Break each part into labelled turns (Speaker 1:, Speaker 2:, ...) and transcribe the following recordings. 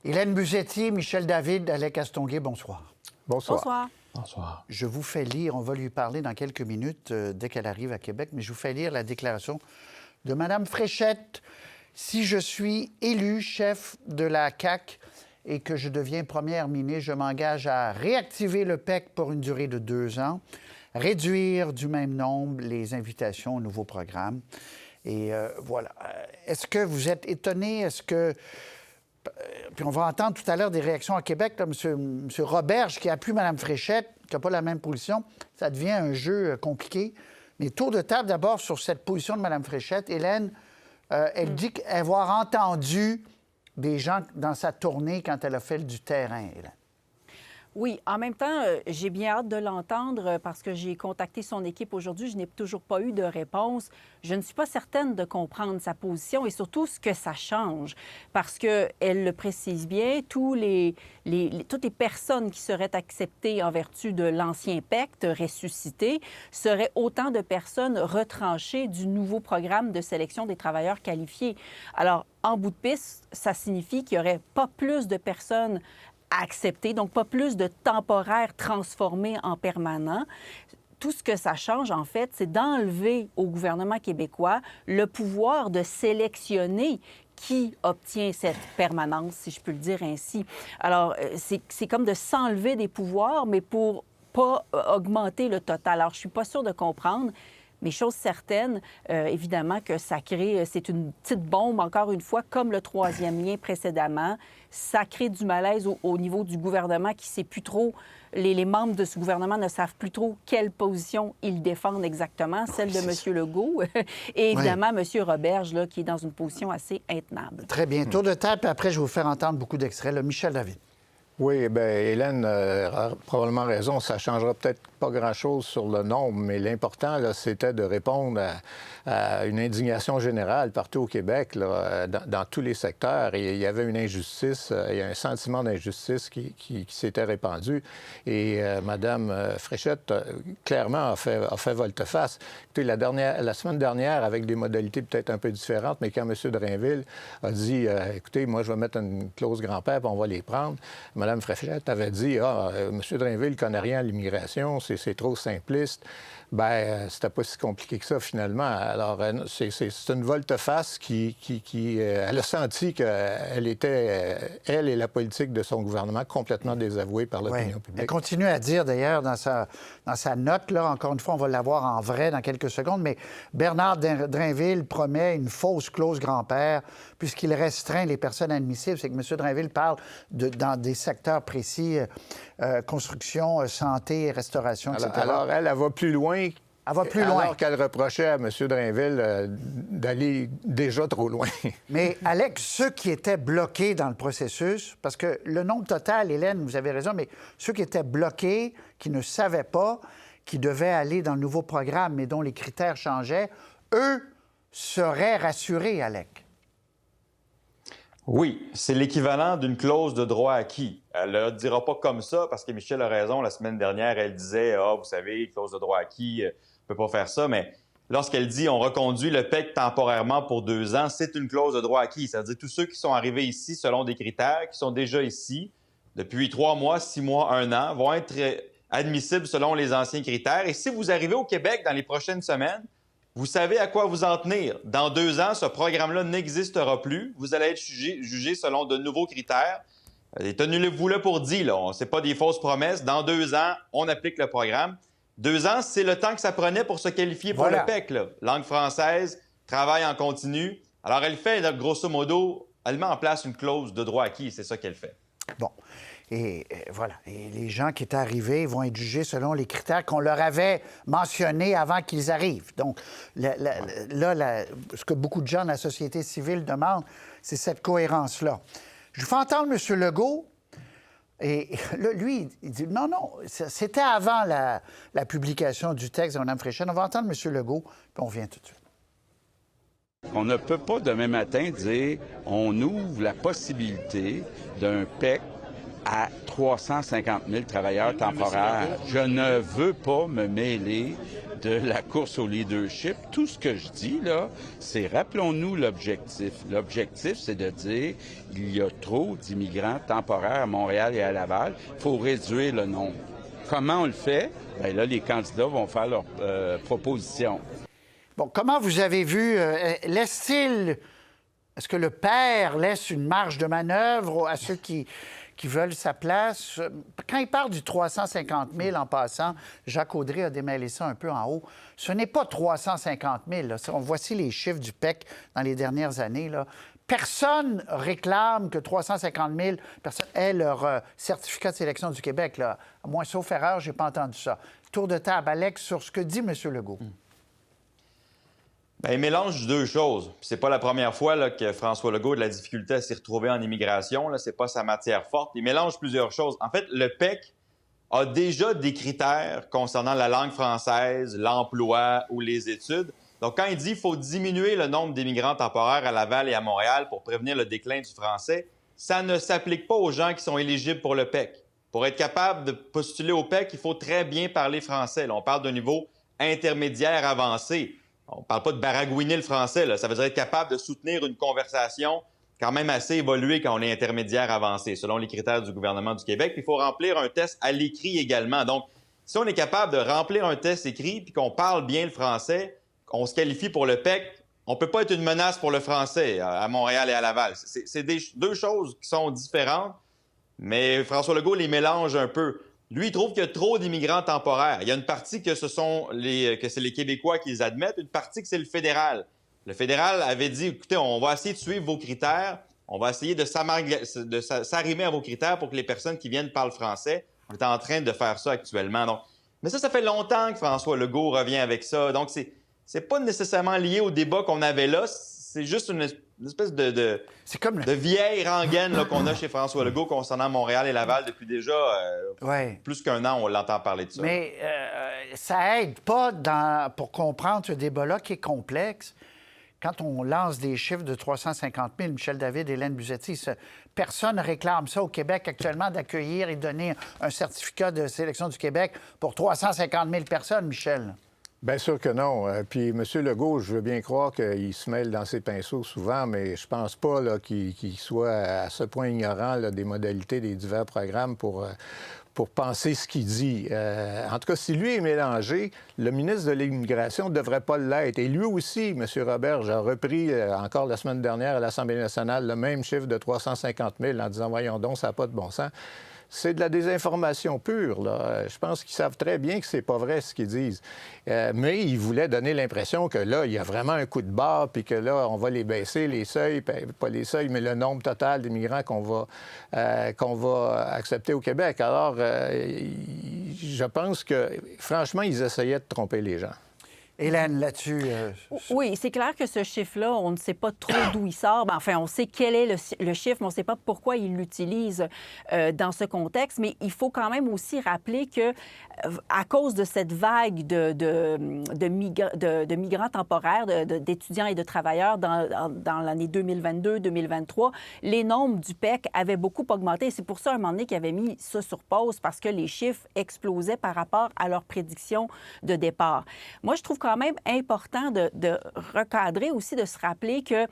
Speaker 1: Hélène Buzetti, Michel David, Alec Castonguay, bonsoir.
Speaker 2: Bonsoir.
Speaker 3: Bonsoir.
Speaker 2: Bonsoir.
Speaker 1: Je vous fais lire, on va lui parler dans quelques minutes dès qu'elle arrive à Québec, mais je vous fais lire la déclaration de Mme Fréchette. Si je suis élu chef de la CAQ et que je deviens première ministre, je m'engage à réactiver le PEC pour une durée de 2 ans, réduire du même nombre les invitations au nouveau programme. Et voilà. Est-ce que vous êtes étonné? Est-ce que... Puis on va entendre tout à l'heure des réactions à Québec. Là, M. Roberge, qui appuie Mme Fréchette, qui n'a pas la même position, ça devient un jeu compliqué. Mais tour de table d'abord sur cette position de Mme Fréchette. Hélène, elle dit avoir entendu des gens dans sa tournée quand elle a fait du terrain, Hélène.
Speaker 3: Oui, en même temps, j'ai bien hâte de l'entendre parce que j'ai contacté son équipe aujourd'hui. Je n'ai toujours pas eu de réponse. Je ne suis pas certaine de comprendre sa position et surtout ce que ça change. Parce qu'elle le précise bien, toutes les personnes qui seraient acceptées en vertu de l'ancien pacte ressuscité seraient autant de personnes retranchées du nouveau programme de sélection des travailleurs qualifiés. Alors, en bout de piste, ça signifie qu'il n'y aurait pas plus de personnes accepter, donc pas plus de temporaires transformés en permanents. Tout ce que ça change, en fait, c'est d'enlever au gouvernement québécois le pouvoir de sélectionner qui obtient cette permanence, si je peux le dire ainsi. Alors, c'est comme de s'enlever des pouvoirs, mais pour pas augmenter le total. Alors, je suis pas sûre de comprendre. Mais chose certaine, évidemment, que ça crée, c'est une petite bombe, encore une fois, comme le 3e lien précédemment. Ça crée du malaise au niveau du gouvernement qui ne sait plus trop, les membres de ce gouvernement ne savent plus trop quelle position ils défendent exactement, celle de M. Legault et évidemment M. Roberge, là, qui est dans une position assez intenable.
Speaker 1: Très bien. Tour de table, puis après, je vais vous faire entendre beaucoup d'extraits. Là, Michel David.
Speaker 2: Oui, bien, Hélène a probablement raison. Ça ne changera peut-être pas grand-chose sur le nombre, mais l'important, là, c'était de répondre à une indignation générale partout au Québec, là, dans tous les secteurs. Et il y avait une injustice, il y a un sentiment d'injustice qui s'était répandu. Et Mme Fréchette, clairement, a fait volte-face. Écoutez, la semaine dernière, avec des modalités peut-être un peu différentes, mais quand M. Drainville a dit écoutez, moi, je vais mettre une clause grand-père, puis on va les prendre. Mme Fréchette avait dit M. Drainville ne connaît rien à l'immigration, c'est trop simpliste. Bien, c'était pas si compliqué que ça, finalement. Alors, c'est une volte-face elle a senti qu'elle était, elle et la politique de son gouvernement, complètement désavouée par l'opinion publique.
Speaker 1: Elle continue à dire, d'ailleurs, dans sa note, là, encore une fois, on va l'avoir en vrai dans quelques secondes, mais Bernard Drainville promet une fausse clause grand-père puisqu'il restreint les personnes admissibles. C'est que M. Drainville parle dans des secteurs précis, construction, santé, restauration, etc.
Speaker 2: Alors, elle va plus loin.
Speaker 1: Elle va plus loin.
Speaker 2: Alors qu'elle reprochait à M. Drainville d'aller déjà trop loin.
Speaker 1: Mais, Alex, ceux qui étaient bloqués dans le processus, parce que le nombre total, Hélène, vous avez raison, mais ceux qui étaient bloqués, qui ne savaient pas, qui devaient aller dans le nouveau programme, mais dont les critères changeaient, eux seraient rassurés, Alex.
Speaker 4: Oui, c'est l'équivalent d'une clause de droit acquis. Elle ne le dira pas comme ça, parce que Michel a raison. La semaine dernière, elle disait « Ah, vous savez, clause de droit acquis, on ne peut pas faire ça », mais lorsqu'elle dit « On reconduit le PEC temporairement pour 2 ans », c'est une clause de droit acquis. C'est-à-dire tous ceux qui sont arrivés ici selon des critères, qui sont déjà ici depuis 3 mois, 6 mois, 1 an, vont être admissibles selon les anciens critères. Et si vous arrivez au Québec dans les prochaines semaines, vous savez à quoi vous en tenir. Dans 2 ans, ce programme-là n'existera plus. Vous allez être jugé selon de nouveaux critères. Et tenez-vous-le pour dit, là. Ce n'est pas des fausses promesses. Dans 2 ans, on applique le programme. 2 ans, c'est le temps que ça prenait pour se qualifier pour le PEC, là. Langue française, travail en continu. Alors, elle fait, là, grosso modo, elle met en place une clause de droit acquis. C'est ça qu'elle fait.
Speaker 1: Bon. Et voilà. Et les gens qui étaient arrivés vont être jugés selon les critères qu'on leur avait mentionnés avant qu'ils arrivent. Donc, ce que beaucoup de gens de la société civile demandent, c'est cette cohérence-là. Je vous fais entendre M. Legault. Et là, lui, il dit non, c'était avant la publication du texte de Mme Fréchette. On va entendre M. Legault, puis on vient tout de suite.
Speaker 5: On ne peut pas demain matin dire on ouvre la possibilité d'un PEC à 350 000 travailleurs temporaires. Je ne veux pas me mêler de la course au leadership. Tout ce que je dis, là, c'est rappelons-nous l'objectif. L'objectif, c'est de dire il y a trop d'immigrants temporaires à Montréal et à Laval. Il faut réduire le nombre. Comment on le fait? Bien là, les candidats vont faire leurs propositions.
Speaker 1: Bon, comment vous avez vu, est-ce que le père laisse une marge de manœuvre à ceux qui veulent sa place? Quand il parle du 350 000 en passant, Jacques Audrey a démêlé ça un peu en haut. Ce n'est pas 350 000. Là. Voici les chiffres du PEC dans les dernières années. Là. Personne réclame que 350 000 personnes aient leur certificat de sélection du Québec. Là. Moi, sauf erreur, je n'ai pas entendu ça. Tour de table, Alex, sur ce que dit M. Legault.
Speaker 4: Bien, il mélange deux choses. C'est pas la première fois là, que François Legault a de la difficulté à s'y retrouver en immigration. Là, c'est pas sa matière forte. Il mélange plusieurs choses. En fait, le PEC a déjà des critères concernant la langue française, l'emploi ou les études. Donc, quand il dit qu'il faut diminuer le nombre d'immigrants temporaires à Laval et à Montréal pour prévenir le déclin du français, ça ne s'applique pas aux gens qui sont éligibles pour le PEC. Pour être capable de postuler au PEC, il faut très bien parler français. Là, on parle d'un niveau intermédiaire avancé. On ne parle pas de baragouiner le français. Là. Ça veut dire être capable de soutenir une conversation quand même assez évoluée quand on est intermédiaire avancé, selon les critères du gouvernement du Québec. Puis il faut remplir un test à l'écrit également. Donc, si on est capable de remplir un test écrit puis qu'on parle bien le français, qu'on se qualifie pour le PEC, on ne peut pas être une menace pour le français à Montréal et à Laval. C'est deux choses qui sont différentes, mais François Legault les mélange un peu. Lui, il trouve qu'il y a trop d'immigrants temporaires. Il y a une partie que c'est les Québécois qui les admettent, une partie que c'est le fédéral. Le fédéral avait dit, écoutez, on va essayer de suivre vos critères, on va essayer de s'arrimer à vos critères pour que les personnes qui viennent parlent français. On est en train de faire ça actuellement. Donc, mais ça fait longtemps que François Legault revient avec ça. Donc, c'est pas nécessairement lié au débat qu'on avait là. C'est juste une espèce de vieille rengaine là, qu'on a chez François Legault concernant Montréal et Laval depuis déjà plus qu'un an, on l'entend parler de ça.
Speaker 1: Mais ça aide pas pour comprendre ce débat-là qui est complexe. Quand on lance des chiffres de 350 000, Michel David, Hélène Buzzetti, personne ne réclame ça au Québec actuellement d'accueillir et donner un certificat de sélection du Québec pour 350 000 personnes, Michel.
Speaker 2: Bien sûr que non. Puis M. Legault, je veux bien croire qu'il se mêle dans ses pinceaux souvent, mais je pense pas là, qu'il soit à ce point ignorant là, des modalités des divers programmes pour penser ce qu'il dit. En tout cas, si lui est mélangé, le ministre de l'Immigration ne devrait pas l'être. Et lui aussi, M. Roberge, a repris encore la semaine dernière à l'Assemblée nationale le même chiffre de 350 000 en disant « Voyons donc, ça n'a pas de bon sens ». C'est de la désinformation pure, là. Je pense qu'ils savent très bien que c'est pas vrai ce qu'ils disent. Mais ils voulaient donner l'impression que là, il y a vraiment un coup de barre, puis que là, on va les baisser, les seuils, pas les seuils, mais le nombre total d'immigrants qu'on va accepter au Québec. Alors, je pense que, franchement, ils essayaient de tromper les gens.
Speaker 1: Hélène, là-dessus...
Speaker 3: Oui, c'est clair que ce chiffre-là, on ne sait pas trop d'où il sort. Ben, enfin, on sait quel est le chiffre, mais on ne sait pas pourquoi il l'utilise dans ce contexte. Mais il faut quand même aussi rappeler que à cause de cette vague de migrants temporaires, d'étudiants et de travailleurs dans l'année 2022-2023, les nombres du PEC avaient beaucoup augmenté. C'est pour ça, à un moment donné, qu'ils avaient mis ça sur pause, parce que les chiffres explosaient par rapport à leurs prédictions de départ. Moi, je trouve quand même important de recadrer aussi, de se rappeler que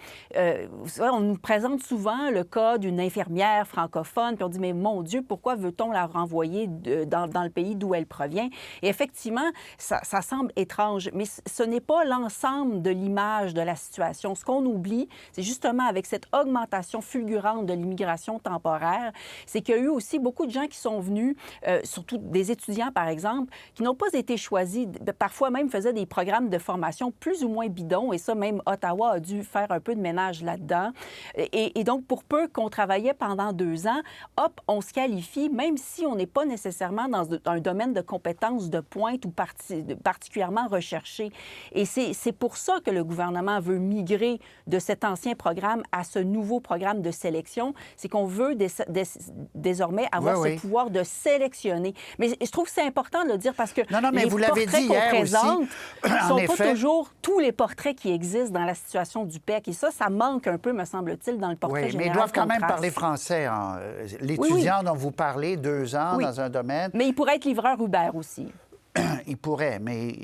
Speaker 3: on nous présente souvent le cas d'une infirmière francophone, puis on dit, mais mon Dieu, pourquoi veut-on la renvoyer dans le pays d'où elle provient? Et effectivement, ça semble étrange, mais ce n'est pas l'ensemble de l'image de la situation. Ce qu'on oublie, c'est justement avec cette augmentation fulgurante de l'immigration temporaire, c'est qu'il y a eu aussi beaucoup de gens qui sont venus, surtout des étudiants, par exemple, qui n'ont pas été choisis, parfois même faisaient des programmes de formation plus ou moins bidons, et ça, même Ottawa a dû faire un peu de ménage là-dedans. Et donc, pour peu qu'on travaillait pendant 2 ans, hop, on se qualifie, même si on n'est pas nécessairement dans un domaine de compétences de pointe ou particulièrement recherché. Et c'est pour ça que le gouvernement veut migrer de cet ancien programme à ce nouveau programme de sélection. C'est qu'on veut désormais avoir ce pouvoir de sélectionner. Mais je trouve que c'est important de le dire parce que
Speaker 1: mais vous l'avez dit hier
Speaker 3: présente ne sont
Speaker 1: pas
Speaker 3: toujours tous les portraits qui existent dans la situation du PEC. Et ça manque un peu, me semble-t-il, dans le portrait général.
Speaker 1: Mais ils doivent quand même parler français. Hein. L'étudiant dont vous parlez, 2 ans dans un domaine...
Speaker 3: Mais il pourrait être livreur Uber aussi.
Speaker 1: Il pourrait, mais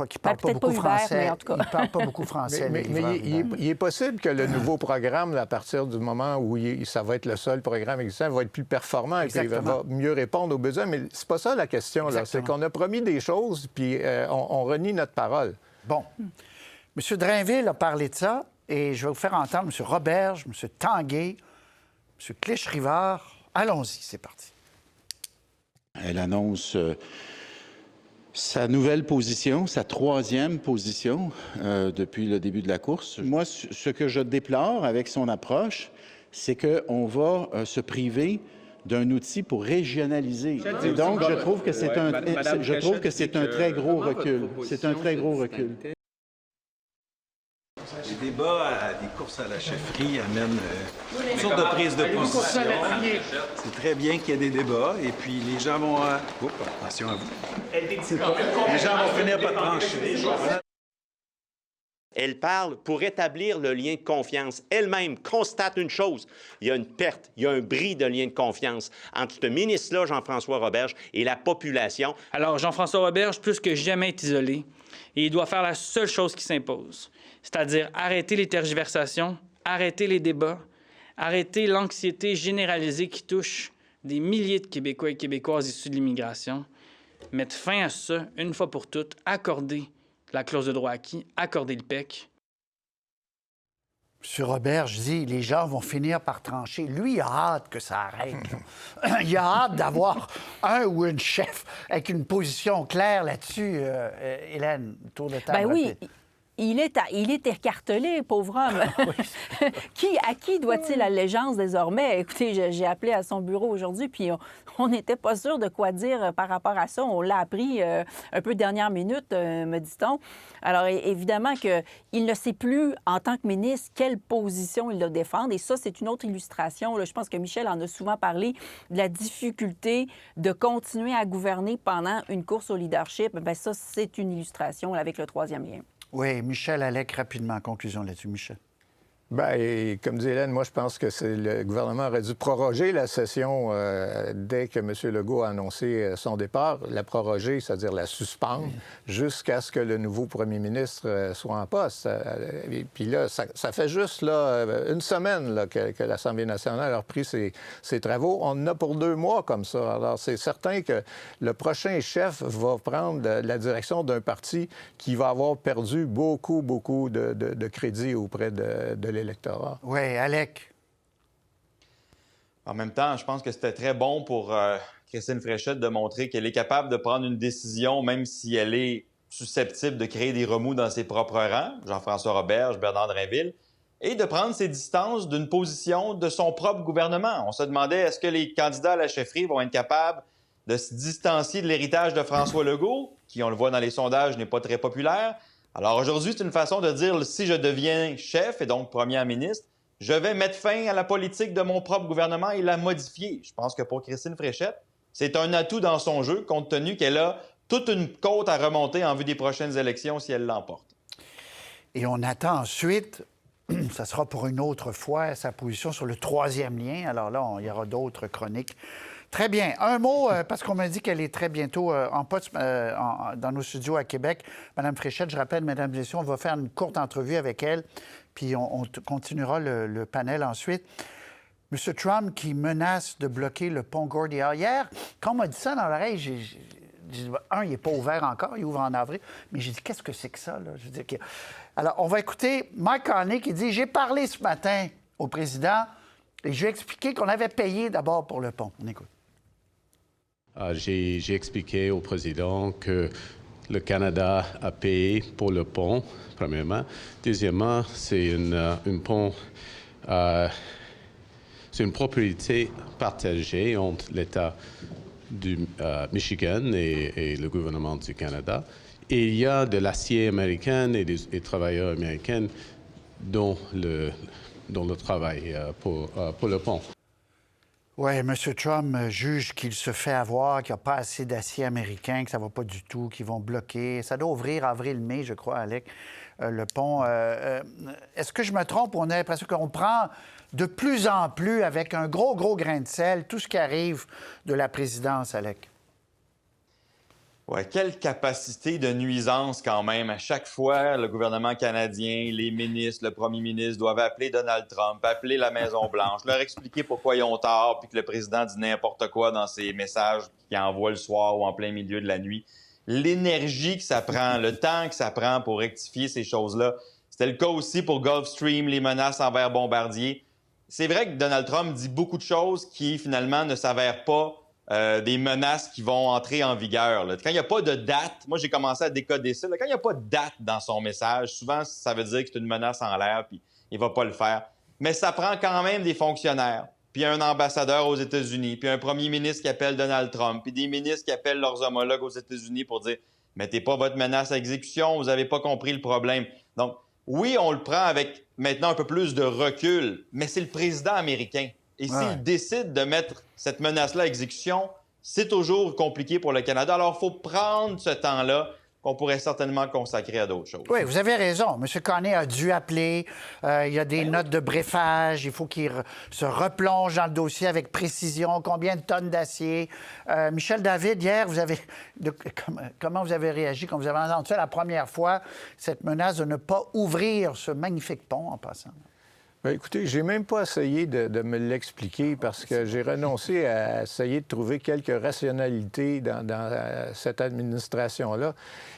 Speaker 1: crois qu'il ne parle pas
Speaker 3: peut-être
Speaker 1: beaucoup
Speaker 3: pas Hubert,
Speaker 1: français.
Speaker 3: mais en tout cas.
Speaker 1: Il ne parle pas beaucoup français.
Speaker 2: Mais il est possible que le nouveau programme, à partir du moment où ça va être le seul programme existant, va être plus performant et puis il va mieux répondre aux besoins. Mais c'est pas ça la question. Là. C'est qu'on a promis des choses, puis on renie notre parole.
Speaker 1: Bon. M. Drainville a parlé de ça, et je vais vous faire entendre M. Roberge, M. Tanguay, M. Clich-Rivard. Allons-y, c'est parti.
Speaker 6: Elle annonce sa nouvelle position, sa troisième position depuis le début de la course. Moi, ce que je déplore avec son approche, c'est qu'on va se priver d'un outil pour régionaliser. Et donc, je trouve que c'est un très gros recul. C'est un très gros recul.
Speaker 7: Les débats à des courses à la chefferie amènent une sorte de prise de position. C'est très bien qu'il y ait des débats et puis les gens vont... Oups, attention à vous. Les gens vont finir par trancher.
Speaker 8: Elle parle pour établir le lien de confiance. Elle-même constate une chose. Il y a une perte, il y a un bris de lien de confiance entre ce ministre-là, Jean-François Roberge, et la population.
Speaker 9: Alors, Jean-François Roberge, plus que jamais, est isolé. Et il doit faire la seule chose qui s'impose, c'est-à-dire arrêter les tergiversations, arrêter les débats, arrêter l'anxiété généralisée qui touche des milliers de Québécois et Québécoises issus de l'immigration, mettre fin à ça une fois pour toutes, accorder la clause de droit acquis, accorder le PEC.
Speaker 1: M. Roberge dit les gens vont finir par trancher. Lui, il a hâte que ça arrête. Il a hâte d'avoir un ou une chef avec une position claire là-dessus. Hélène, tour de table.
Speaker 3: Ben oui. Il est écartelé, pauvre homme. À qui doit-il l'allégeance désormais? Écoutez, j'ai appelé à son bureau aujourd'hui, puis on n'était pas sûr de quoi dire par rapport à ça. On l'a appris un peu dernière minute, me dit-on. Alors, évidemment qu'il ne sait plus, en tant que ministre, quelle position il doit défendre. Et ça, c'est une autre illustration. Là, je pense que Michel en a souvent parlé, de la difficulté de continuer à gouverner pendant une course au leadership. Bien, ça, c'est une illustration là, avec le troisième lien.
Speaker 1: Oui, Michel Allec, rapidement, conclusion là-dessus, Michel.
Speaker 2: Bien, et comme dit Hélène, moi, je pense que le gouvernement aurait dû proroger la session dès que M. Legault a annoncé son départ. La proroger, c'est-à-dire la suspendre, jusqu'à ce que le nouveau premier ministre soit en poste. Et puis là, ça fait juste là, une semaine là, que l'Assemblée nationale a repris ses travaux. On en a pour 2 mois comme ça. Alors, c'est certain que le prochain chef va prendre la direction d'un parti qui va avoir perdu beaucoup de crédit auprès de l'électorat.
Speaker 1: Oui, Allec.
Speaker 4: En même temps, je pense que c'était très bon pour Christine Fréchette de montrer qu'elle est capable de prendre une décision, même si elle est susceptible de créer des remous dans ses propres rangs, Jean-François Roberge, Bernard Drainville, et de prendre ses distances d'une position de son propre gouvernement. On se demandait, est-ce que les candidats à la chefferie vont être capables de se distancier de l'héritage de François Legault, qui, on le voit dans les sondages, n'est pas très populaire. Alors aujourd'hui, c'est une façon de dire, si je deviens chef et donc premier ministre, je vais mettre fin à la politique de mon propre gouvernement et la modifier. Je pense que pour Christine Fréchette, c'est un atout dans son jeu, compte tenu qu'elle a toute une côte à remonter en vue des prochaines élections si elle l'emporte.
Speaker 1: Et on attend ensuite, ça sera pour une autre fois, sa position sur le troisième lien. Alors là, il y aura d'autres chroniques. Très bien. Un mot, parce qu'on m'a dit qu'elle est très bientôt en poste dans nos studios à Québec. Madame Fréchette, je rappelle, mesdames et messieurs, on va faire une courte entrevue avec elle, puis on continuera le panel ensuite. M. Trump qui menace de bloquer le pont Gordon. Hier, quand on m'a dit ça dans l'oreille, j'ai dit, il n'est pas ouvert encore, il ouvre en avril. Mais j'ai dit, qu'est-ce que c'est que ça, là? Je dis, okay. Alors, on va écouter Mike Carney qui dit, j'ai parlé ce matin au président et je lui ai expliqué qu'on avait payé d'abord pour le pont. On écoute.
Speaker 10: J'ai expliqué au président que le Canada a payé pour le pont, premièrement. Deuxièmement, c'est pont, c'est une propriété partagée entre l'État du Michigan et le gouvernement du Canada. Et il y a de l'acier américain et des travailleurs américains dans le travail pour le pont.
Speaker 1: Oui, M. Trump juge qu'il se fait avoir, qu'il n'y a pas assez d'acier américain, que ça ne va pas du tout, qu'ils vont bloquer. Ça doit ouvrir avril-mai, je crois, Alec, le pont. Est-ce que je me trompe? On a l'impression qu'on prend de plus en plus, avec un gros grain de sel, tout ce qui arrive de la présidence, Alec.
Speaker 4: Ouais, quelle capacité de nuisance quand même. À chaque fois, le gouvernement canadien, les ministres, le premier ministre doivent appeler Donald Trump, appeler la Maison-Blanche, leur expliquer pourquoi ils ont tort, puis que le président dit n'importe quoi dans ses messages qu'il envoie le soir ou en plein milieu de la nuit. L'énergie que ça prend, le temps que ça prend pour rectifier ces choses-là. C'était le cas aussi pour Gulfstream, les menaces envers Bombardier. C'est vrai que Donald Trump dit beaucoup de choses qui, finalement, ne s'avèrent pas des menaces qui vont entrer en vigueur. Là. Quand il n'y a pas de date, moi, j'ai commencé à décoder ça. Là, quand il n'y a pas de date dans son message, souvent, ça veut dire que c'est une menace en l'air, puis il ne va pas le faire. Mais ça prend quand même des fonctionnaires, puis un ambassadeur aux États-Unis, puis un premier ministre qui appelle Donald Trump, puis des ministres qui appellent leurs homologues aux États-Unis pour dire « Mettez pas votre menace à exécution, vous n'avez pas compris le problème. » Donc, oui, on le prend avec maintenant un peu plus de recul, mais c'est le président américain. Et s'il décide de mettre cette menace-là à exécution, c'est toujours compliqué pour le Canada. Alors, il faut prendre ce temps-là qu'on pourrait certainement consacrer à d'autres choses.
Speaker 1: Oui, vous avez raison. M. Carney a dû appeler. Il y a des notes de briefage. Il faut qu'il se replonge dans le dossier avec précision. Combien de tonnes d'acier? Michel David, hier, comment vous avez réagi quand vous avez entendu ça la première fois, cette menace de ne pas ouvrir ce magnifique pont en passant?
Speaker 2: Bien, écoutez, j'ai même pas essayé de me l'expliquer parce que j'ai renoncé à essayer de trouver quelques rationalités dans cette administration-là.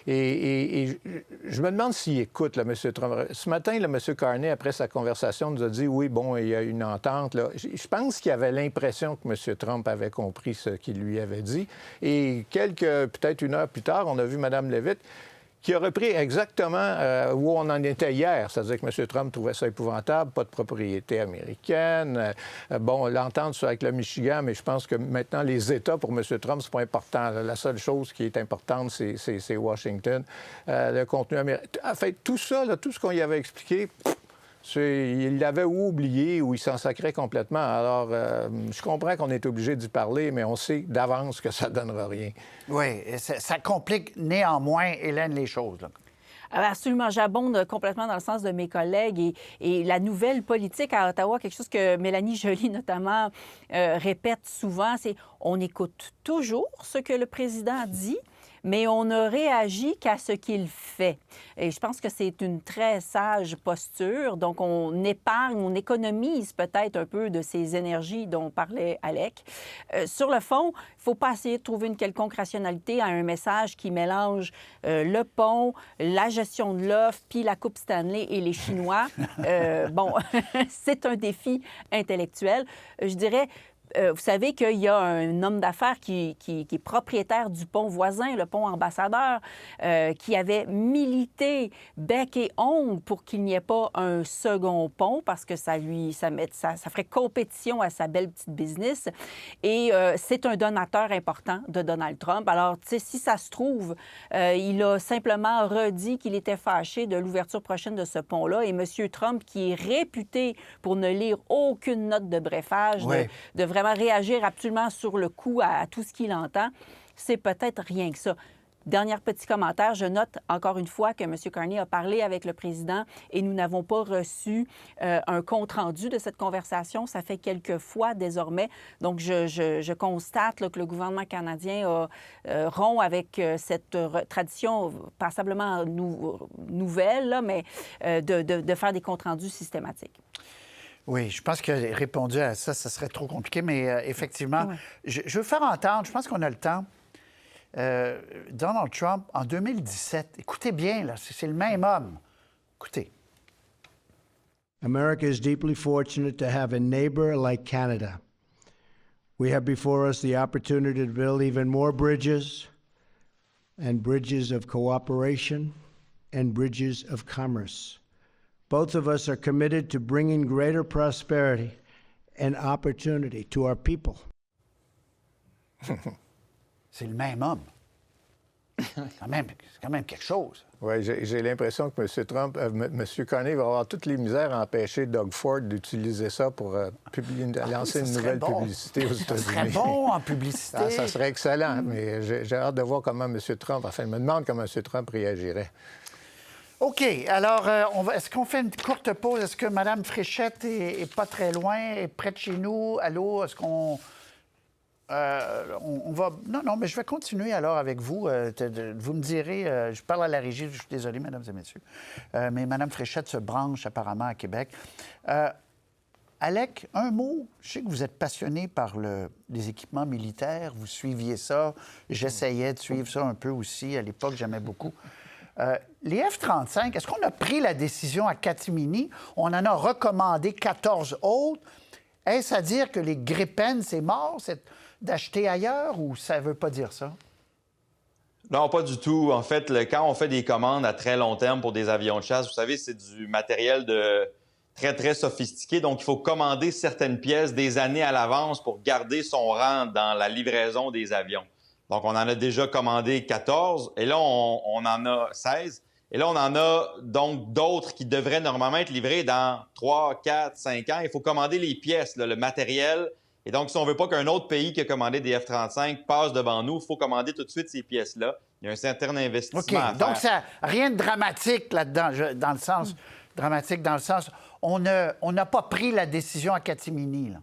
Speaker 2: Et je me demande s'il écoute, là, M. Trump. Ce matin, là, M. Carney, après sa conversation, nous a dit, oui, bon, il y a une entente. Là. Je pense qu'il avait l'impression que M. Trump avait compris ce qu'il lui avait dit. Et peut-être une heure plus tard, on a vu Mme Leavitt qui a repris exactement où on en était hier. C'est-à-dire que M. Trump trouvait ça épouvantable, pas de propriété américaine. Bon, l'entente avec le Michigan, mais je pense que maintenant, les États, pour M. Trump, c'est pas important. La seule chose qui est importante, c'est Washington. Le contenu américain. En fait, tout ça, là, tout ce qu'on y avait expliqué, il l'avait oublié ou il s'en sacrait complètement. Alors, je comprends qu'on est obligé d'y parler, mais on sait d'avance que ça ne donnera rien.
Speaker 1: Oui, ça complique néanmoins, Hélène, les choses. Là.
Speaker 3: Absolument. J'abonde complètement dans le sens de mes collègues. Et la nouvelle politique à Ottawa, quelque chose que Mélanie Joly, notamment, répète souvent, c'est on écoute toujours ce que le président dit, mais on ne réagit qu'à ce qu'il fait. Et je pense que c'est une très sage posture. Donc, on épargne, on économise peut-être un peu de ces énergies dont parlait Alec. Sur le fond, il ne faut pas essayer de trouver une quelconque rationalité à un message qui mélange le pont, la gestion de l'offre, puis la Coupe Stanley et les Chinois. Bon, c'est un défi intellectuel. Je dirais... vous savez qu'il y a un homme d'affaires qui est propriétaire du pont voisin, le pont Ambassadeur, qui avait milité bec et ongle pour qu'il n'y ait pas un second pont parce que ça ferait compétition à sa belle petite business. Et c'est un donateur important de Donald Trump. Alors, tu sais, si ça se trouve, il a simplement redit qu'il était fâché de l'ouverture prochaine de ce pont-là. Et M. Trump, qui est réputé pour ne lire aucune note de briefage, de vraiment réagir absolument sur le coup à tout ce qu'il entend, c'est peut-être rien que ça. Dernier petit commentaire, je note encore une fois que M. Carney a parlé avec le président et nous n'avons pas reçu un compte-rendu de cette conversation. Ça fait quelques fois désormais. Donc, je constate là, que le gouvernement canadien rompt avec cette tradition passablement nouvelle, là, mais de faire des comptes-rendus systématiques.
Speaker 1: Oui, je pense que répondu à ça, ça serait trop compliqué, mais effectivement, je veux faire entendre, je pense qu'on a le temps, Donald Trump, en 2017, écoutez bien, là, c'est le même homme. Écoutez.
Speaker 11: America is deeply fortunate to have a neighbor like Canada. We have before us the opportunity to build even more bridges and bridges of cooperation and bridges of commerce. Both of us are committed to bringing greater prosperity and opportunity to our people.
Speaker 1: C'est le même homme. C'est quand même quelque chose.
Speaker 2: Oui, j'ai l'impression que M. Trump, M. Carney va avoir toutes les misères à empêcher Doug Ford d'utiliser ça pour lancer une nouvelle publicité aux États-Unis. Ça serait
Speaker 1: bon en publicité.
Speaker 2: Ça serait excellent, mais j'ai hâte de voir comment M. Trump, enfin, je me demande comment M. Trump réagirait.
Speaker 1: OK. Alors, est-ce qu'on fait une courte pause? Est-ce que Mme Fréchette est pas très loin, est près de chez nous? Allô? Est-ce qu'on... on va... Non, mais je vais continuer alors avec vous. Vous me direz, je parle à la régie, je suis désolé, mesdames et messieurs, mais Mme Fréchette se branche apparemment à Québec. Alec, un mot. Je sais que vous êtes passionné par les équipements militaires, vous suiviez ça. J'essayais de suivre ça un peu aussi. À l'époque, j'aimais beaucoup. Les F-35, est-ce qu'on a pris la décision à catimini? On en a recommandé 14 autres. Est-ce à dire que les Gripen, c'est mort, c'est d'acheter ailleurs, ou ça ne veut pas dire ça?
Speaker 4: Non, pas du tout. En fait, quand on fait des commandes à très long terme pour des avions de chasse, vous savez, c'est du matériel de très, très sophistiqué. Donc, il faut commander certaines pièces des années à l'avance pour garder son rang dans la livraison des avions. Donc, on en a déjà commandé 14 et là, on en a 16. Et là, on en a donc d'autres qui devraient normalement être livrés dans 3, 4, 5 ans. Il faut commander les pièces, là, le matériel. Et donc, si on ne veut pas qu'un autre pays qui a commandé des F-35 passe devant nous, il faut commander tout de suite ces pièces-là. Il y a un certain investissement à faire.
Speaker 1: Donc, rien de dramatique là-dedans, dans le sens... Dramatique dans le sens... On n'a pas pris la décision à catimini, là.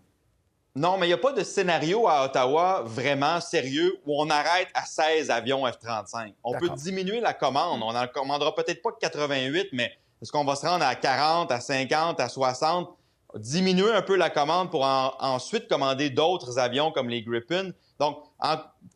Speaker 4: Non, mais il n'y a pas de scénario à Ottawa vraiment sérieux où on arrête à 16 avions F-35. On peut diminuer la commande. On n'en commandera peut-être pas que 88, mais est-ce qu'on va se rendre à 40, à 50, à 60? Diminuer un peu la commande pour ensuite commander d'autres avions comme les Gripen. Donc,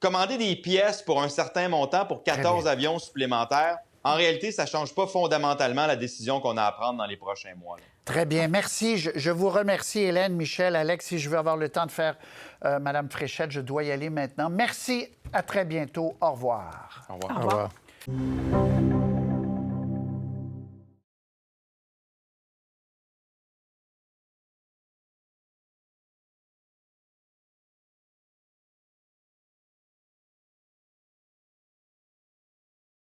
Speaker 4: commander des pièces pour un certain montant pour 14 avions supplémentaires, en réalité, ça ne change pas fondamentalement la décision qu'on a à prendre dans les prochains mois, là.
Speaker 1: Très bien. Merci. Je vous remercie, Hélène, Michel, Alex. Si je veux avoir le temps de faire Mme Fréchette, je dois y aller maintenant. Merci. À très bientôt. Au revoir.
Speaker 2: Au revoir. Au revoir.